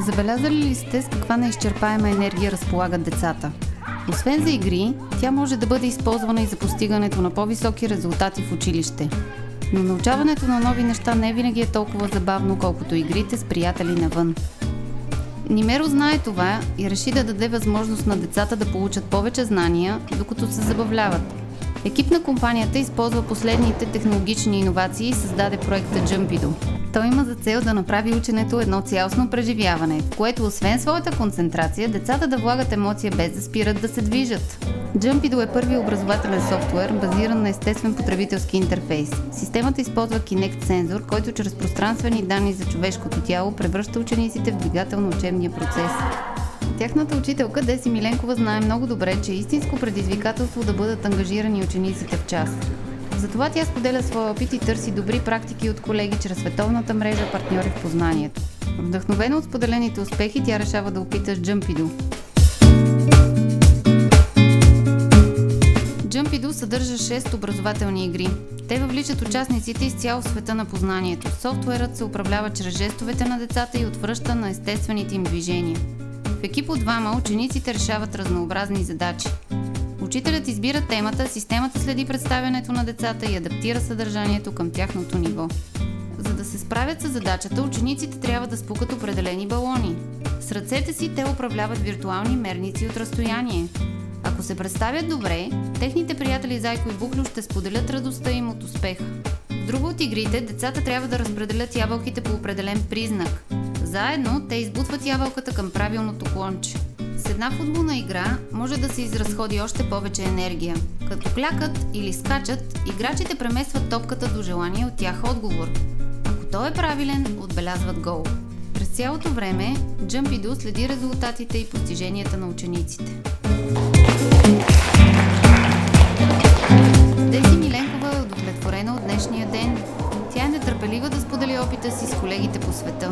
Забелязали ли сте с каква неизчерпаема енергия разполагат децата? Освен за игри, тя може да бъде използвана и за постигането на по-високи резултати в училище. Но научаването на нови неща не винаги е толкова забавно, колкото игрите с приятели навън. Нимеро знае това и реши да даде възможност на децата да получат повече знания, докато се забавляват. Екип на компанията използва последните технологични иновации и създаде проекта Jumpido. Той има за цел да направи ученето едно цялостно преживяване, в което освен своята концентрация, децата да влагат емоция без да спират да се движат. Jumpido е първият образователен софтуер, базиран на естествен потребителски интерфейс. Системата използва Kinect сензор, който чрез пространствени данни за човешкото тяло превръща учениците в двигател на учебния процес. Тяхната учителка Деси Миленкова знае много добре, че е истинско предизвикателство да бъдат ангажирани учениците в час. Затова тя споделя своя опит и търси добри практики от колеги чрез световната мрежа партньори в познанието. Вдъхновена от споделените успехи, тя решава да опита с Jumpido. Jumpido съдържа 6 образователни игри. Те въвличат участниците изцяло в света на познанието. Софтуерът се управлява чрез жестовете на децата и отвръща на естествените им движения. В екип от двама учениците решават разнообразни задачи. Учителят избира темата, системата следи представянето на децата и адаптира съдържанието към тяхното ниво. За да се справят с задачата, учениците трябва да спукат определени балони. С ръцете си те управляват виртуални мерници от разстояние. Ако се представят добре, техните приятели Зайко и Буклю ще споделят радостта им от успеха. В друга от игрите, децата трябва да разпределят ябълките по определен признак. Заедно те избутват ябълката към правилното клонче. С една футболна игра може да се изразходи още повече енергия. Като клякат или скачат, играчите преместват топката до желания от тях отговор. Ако той е правилен, отбелязват гол. През цялото време Jumpido следи резултатите и постиженията на учениците. Деси Миленкова е удовлетворена от днешния ден. Тя е нетърпелива да сподели опита си с колегите по света.